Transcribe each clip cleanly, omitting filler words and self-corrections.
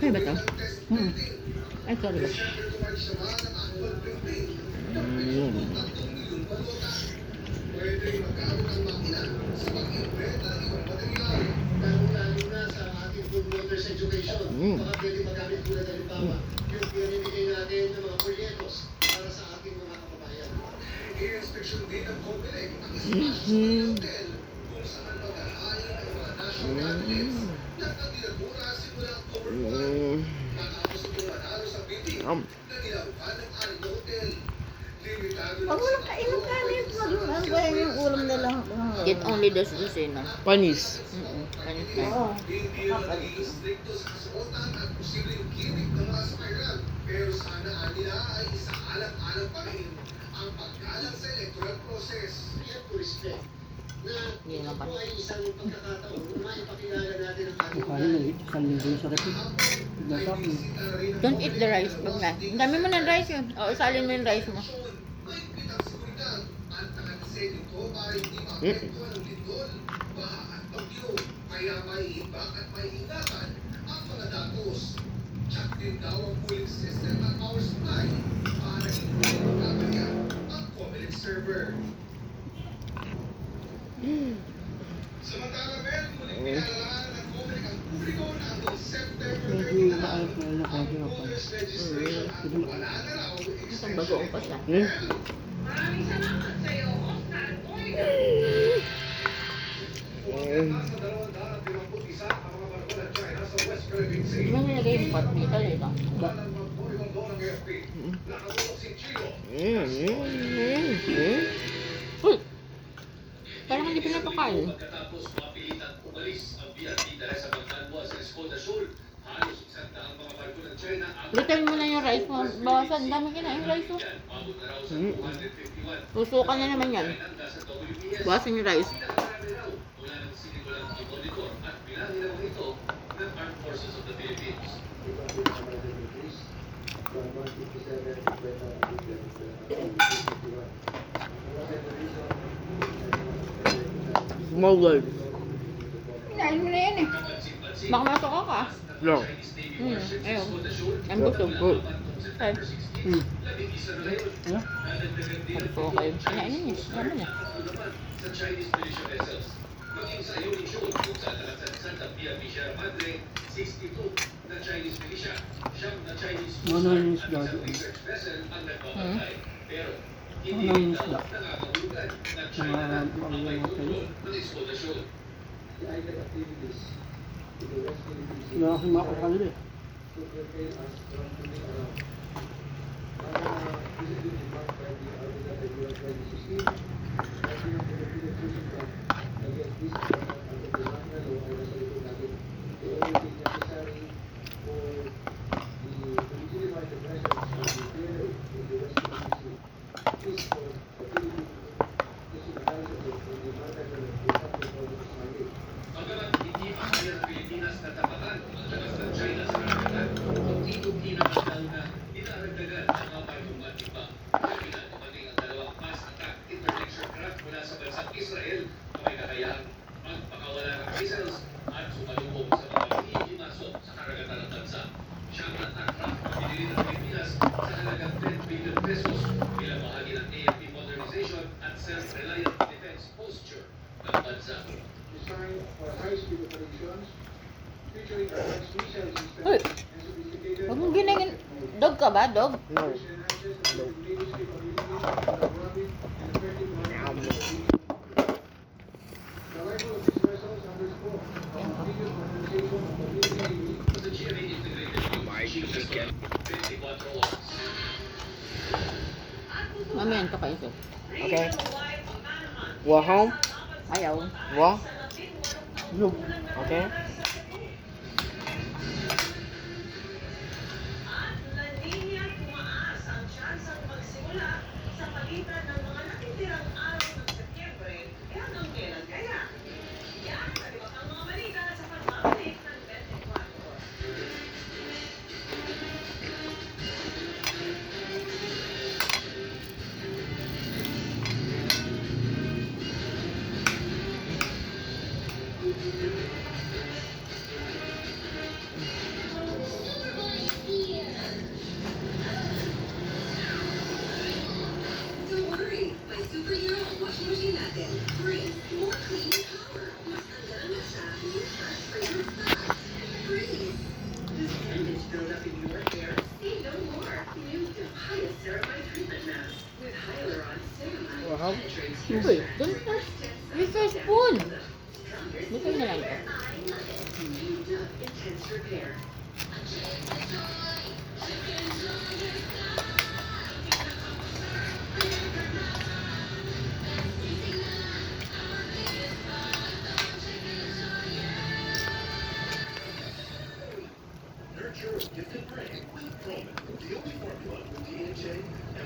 Okay ba to? Hmm. Ay, sorry ba? Pag walang kainom kanin, ano ba yung ulam na lang? Get only the susina. Panis. Panis na. Oo. Pero sana nila ay isaalang-alang pa rin ang paggalang sa electoral process. Yan po respect na Hindi naman. ito ay isang pagkakataon na maipakilala natin ang ating Kanin, isang linggo sa repeat. Don't eat the rice. Pag na. Ang dami mo ng rice yun. O, isalin mo yung rice mo. may pitang seguridad at nakadisenyo ito para hindi maapektuhan ng lindol, baha at bagyo. Kaya may imbak at may ingatan ang mga datos. Check din daw ang cooling system at power supply para hindi magkakaya ang Comelec server. Samantala, meron muling pinalalaman ng Comelec ang publiko na noong September 30 na ang voters registration at wala na raw Isang bagoong pa siya. Maraming salamat sa iyo, Oscar Boy. Nasa 251 ang mga barko ng China sa West Philippine Sea. Di ba nilagay yung pot dito dito? Walang magpurimundo ng AFP. Nakatulog si Chilo. Uy! Parang hindi pinapakain. Pagkatapos mapilitan umalis ang BRT dahil sa pagkalwa sa Escoda Sur, halos isang daang mga barko ng China ang Lutuin mo na yung rice mo. Bawasan. Dami kinain rice mo. pabot na raw sa 251. Susukan na naman yan. Handa sa WPS. Bawasan yung rice. Pinakarami raw mula ng sinigulang i-monitor at pinangilaw ito ng Armed Forces of the Philippines. Smuggled. Kinain mo na yan eh. Baka masok ka ka. No. Ayun. Ang gusto. Ay. Ano? Gusto ko kayo. Kinain niya. Ano niya? Sa Chinese militia vessels. Maging sa Yuning Shoal, kung saan nakasagsan sa PRP Sierra Madre, 62 na Chinese militia, siyam na Chinese Ano yung at isda? isang research vessel ang nagbabantay. Pero hindi Ano yung rin daw isda? nakakahulugan na China na ang may kontrol ng Escoda Shoal. Wala akong makakalala eh. Bagamat hindi pa kaya ng Pilipinas na tapatan ang labas ng China sa karagatan, unti-unti naman daw na dinaragdagan ang mga barkong matipa. Kaya dumating ang dalawang mass attack interdiction craft mula sa bansang Israel na may kakayahang magpakawala ng missiles at sumalubong sa mga iimasok sa karagatan ng bansa. Siyang attack craft na binili ng Pilipinas sa halagang 10 billion pesos bilang bahagi ng AFP modernization at self-reliant defense posture ng bansa. Designed for high-speed operations, featuring advanced missile systems Uy! and sophisticated Huwag mong ginagin. Dog ka ba? Dog? No. which enhances the Navy's capabilities for rapid and effective monitoring. The arrival of these vessels underscore the continued modernization of the Philippine Navy. The GMA integrated news, 24 oras. Mamaya ito kayo. Okay. We're home. Ayaw. What? Look. Okay. At La Nina tumaas ang tsansang magsimula sa pagitan ng mga natitirang araw ng Setyembre hanggang kailan kaya? Yan at iba pang mga balita sa pagbabalik ng 24. Uy, don't touch. Use your spoon. Gusto na lang ito. Nurture a gifted brain with Promin, the only formula with DHA,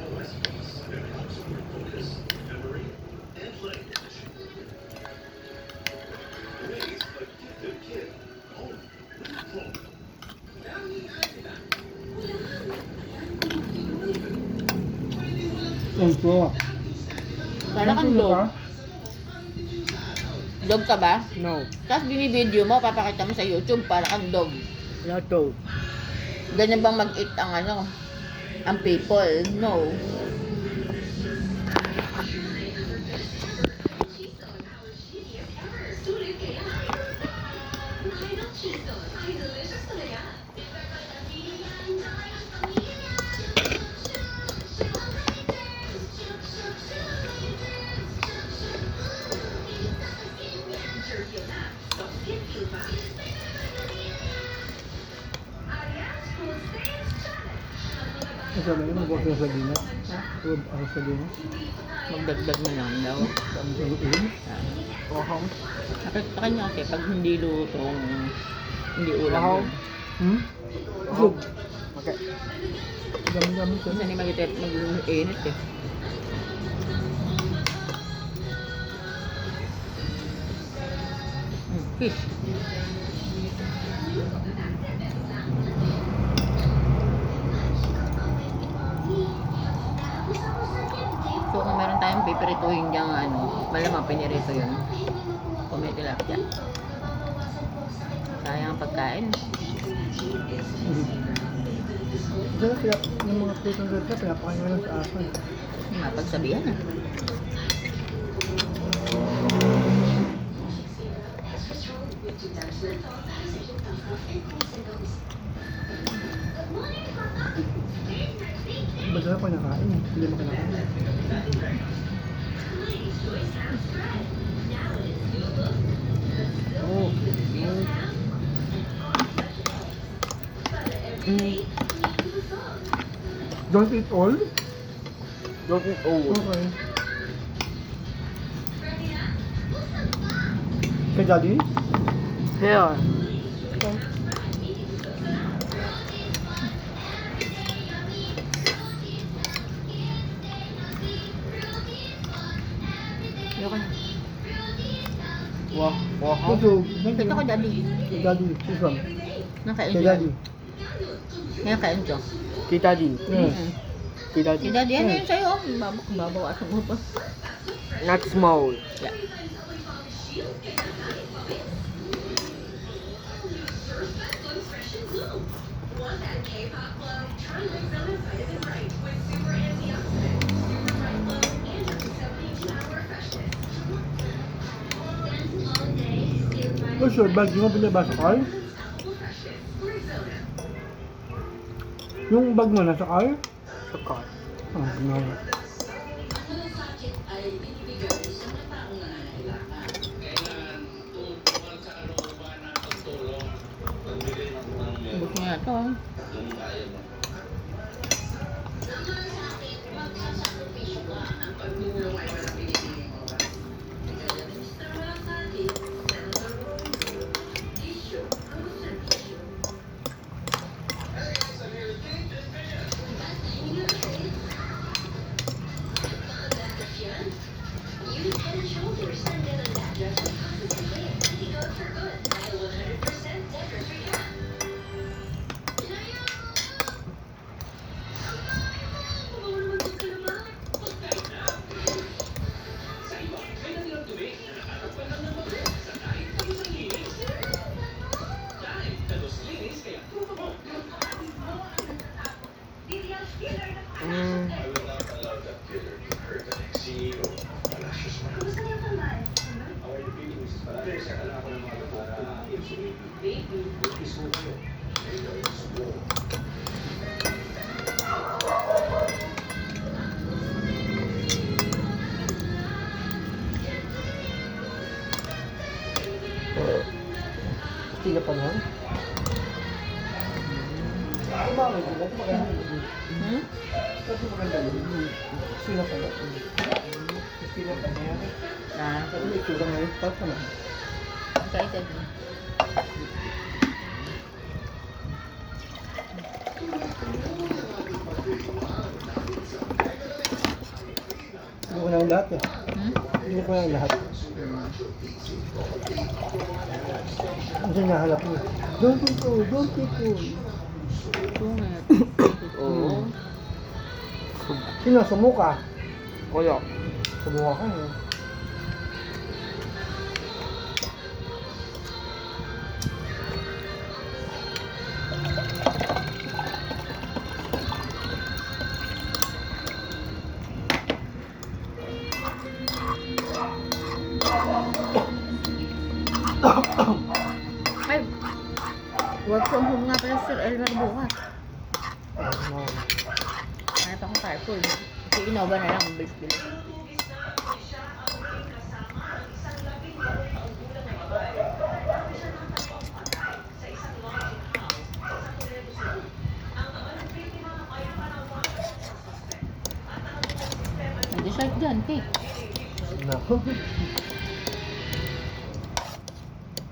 MOS Plus that helps improve focus, memory, and learning condition. Raise a gifted kid. Home with Promin. Ito. Para kang dog. Dog ka ba? No. Tapos binibideo mo, papakita mo sa YouTube, para kang dog. Not dog. Ganyan bang mag-eat ang ano, ang people? No. Ito na yun, mag-work na sa dinas. Huwag ako sa dinas. Magdagdag na lang daw. Ang tuloy. Wahong. Sa kanya kasi, pag hindi lutong, hindi ulam Wow. yun. Good. Okay. Dami-dami ko. Minsan mag-init eh. Fish. So kung meron tayong pipirituhin diyang ano, malamang pinirito yun. Kung may tilapia. Sayang ang pagkain. Kaya yung mga pritong ganda, pinapakain mo lang sa akin. Mapagsabihan ah. Ba't ako nakain? Hindi mo kinakain. Oh. Don't eat all? Don't eat old. Okay. Kay Daddy? Here. Ayoko na. Wahong. Ito. Ito ko, daddy. Kay Daddy. This one. Nakain Kay siya. Daddy. Ngayon kain ko. Kita di. Yes. Kita Si di. daddy, ano yun sa'yo? Babawasan mo pa. Not small. Yeah. Want that K-pop glow? Try Lexona Vitamin Bright with super antioxidants, super bright glow, and up to 72-hour freshness. Oh, sure. Bag, yung mga binaba sa car? Unstoppable freshness. Rexona. Yung bag mo nasa car? Sa car. Ah, ginawa. Kailan tungkol sa kalooban ng pagtulong, pagbili ng Ubus mo na ito. ah. yung kaya mo. Pagtulong ay walang pinipiling oras. Mr. Malasati, Senator Romero, issue ang serbisyo. Use Head and Shoulders and get a lap dress with constantly and easy go for good. Buy a 100% debt-free cap. Sa iba, may natilang tubig na nakatakpan lang ng mabigat sa kahit pag isang linis. Dahil dalos linis kaya proof mo. I will not allow that killer to hurt an ex-CEO of Palacios Mall. Kamusta niyo pambay? How are you feeling, Mrs. Palacios? Kaya kailangan ko ng mga gamot para insulin. Buntis mo kayo. Ikaw yung subo. Sila pa lang. Hmm? Sila pa lang. Ah, Itsura ngayon, tapos naman. excited. Hindi ko na ang lahat eh. Hmm? Hindi ko na ang lahat. Ano siya nahalap mo? Don't people, don't people. Sungit. Oo. Sino, sumuka? Wala. Sumuka ka eh. Ay, work from home nga pala Sir Elmer bukas. Hanap akong carpool. Kasi Innova na lang, bilis-bilis. Tinutugis na pulisya ang may kasama ang isang 12 taong gulang na babae. Marami siya ng tatlong patay sa isang lodging house sa Toledo City. Ang ama ng biktima ay panawagan sa suspect. At ang sistema Hindi siya dyan, cake. Nako.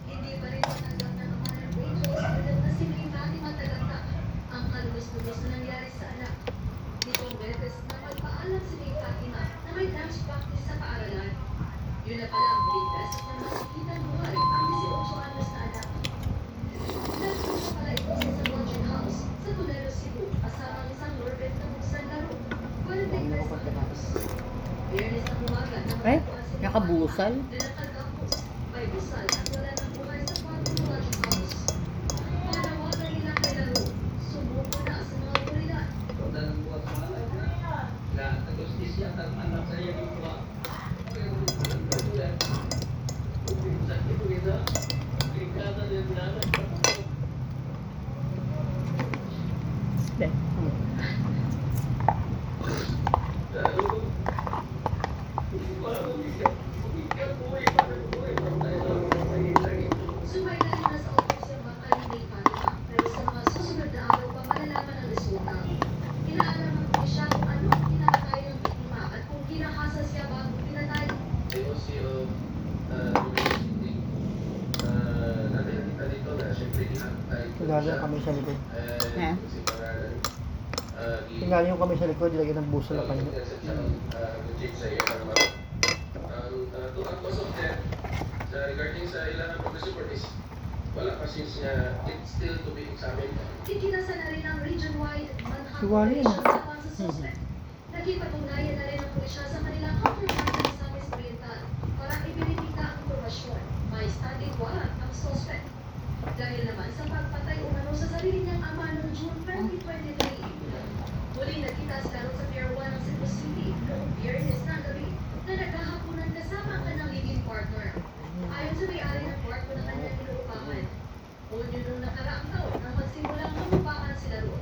Hindi pa rin matagal na naman ang Rachel agad na si Mary matalata ang kalumis-lumis na nangyari sa anak. Nitong Betes na magpaalam si May Fatima na may dance practice sa paaralan. Yun na pala ang huling beses na makikitang buhay ang 18 anyos na anak. Nagpunta pala ito sa isang lodging house sa Toledo, Cebu kasama ang isang Lorbet na buksan laro. 40 pesos ang house. Biyernes na umaga na Ay, matagpuan si May nakabusal. Fatima na nagkagapos. May busal at wala ng buhay sa kwarto ng lodging house. Panawagan nila kay Laro, sumuko na sa mga otoridad. Hindi. Sumay na rin na sa office yung bakal ni May Fatima, pero sa mga susunod na araw pa malalaman ang resulta. Inaalam ng pulisya kung ano ang kinakatay ng biktima at kung kinahasa siya bago pinatay. Tingnan kami sa likod. Ha? Tingnan yung kami sa likod, ilagay ng busa na kanyo. Regarding sa ilang progressive is wala pa since it's still to be examined. Ikinasa na rin ang region-wide Si Wally manhunt yan, operation laban sa suspect. Nakipag-ugnayan na rin ang pulisya sa kanilang counterpart sa Miss Oriental para ibinibigta ang impormasyon. May standing warrant ang suspect. Dahil naman sa pagpatay umano sa sarili niyang ama noong June 2023. Muling nakita si Laro sa Pier 1 ng Cebu City noong Biyernes na gabi na naghahaponan kasama ang kanyang living partner. Ayon sa may-ari ng kwarto na kanyang inuupahan, Hunyo nung nakaraang taon nang magsimulang mamupaan si Laro.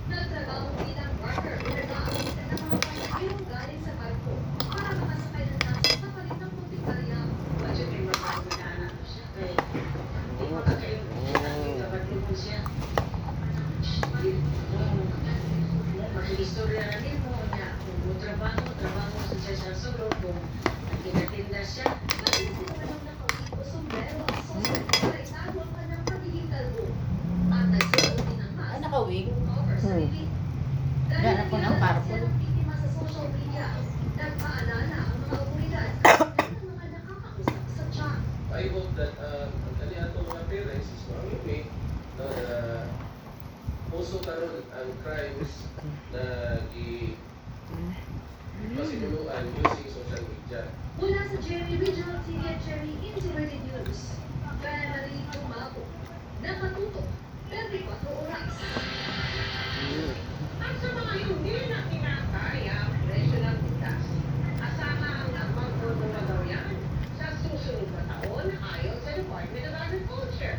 Nagtrabaho bilang worker o nag-aamit ng mga pasahero galing sa barko para makasakay ng taxi sa palit ng munting barya. budget ay magpapagdaanan ko siya. Kaya hindi makakailang kapatid ko siya. Makikistorya na rin mo niya kung trabaho sa siya sa loob kung nagtinatinda siya. Bakit sinumanong nakawit o sombrero ang suspect para itago ang kanyang pagiging kalbo? At nagsuot din ng mask Ay, nakawig. kung cover sa bibig. Dahil Ganap ko ng nakilala carpool. siya ng biktima sa social media, nagpaalala ang mga otoridad ng mga nakakausap sa chat. I hope that ang kanilang mga parents is may puso karon ang crimes na pasimuluan using social media. Mula sa Jerry Regional TV at Jerry Integrated News, kaya Marie Tumapo, nakatutok 24 oras. At sa mga hindi na kinakaya ang presyo ng bigas, asahan ang magtutuwa daw yan sa susunod na taon ayon sa Department of Agriculture.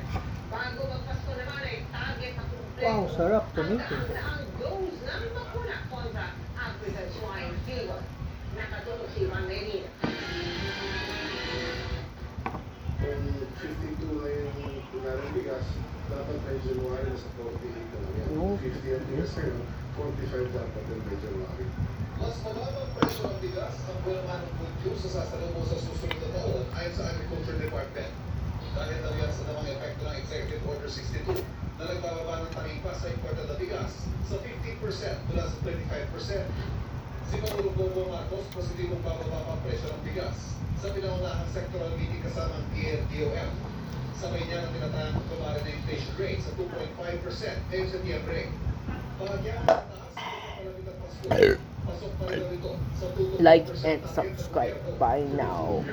Bago magpasko naman ay target na kumpleto Wow, sarap, ang tomato. daang dose ng bakuna kontra African swine fever. Nakatulog si Juan Medina. From 52 bigas, dapat by January nasa 48 na lang yan. Oh. 50 ang bigas ngayon, 45 dapat yung by January. Mas mababang presyo ng bigas ang buwan ng produce sa sasalubong sa susunod na taon ayon sa Agriculture Department. Dahil daw yan sa namang epekto ng Executive Order 62 na nagbababa ng taripa sa imported na bigas sa 15% mula sa 25%. Si Pangulong Bongbong Marcos positibong bababa pa ang presyo ng bigas sa pinangunahang sectoral meeting kasama ang DOF. Sabay niya na tinatayang kumara na inflation rate sa 2.5% ngayong Setyembre. Bahagya ang taas ng kapalapit at Pasko. Pasok pa rin ito sa 2.5% Like and subscribe by now.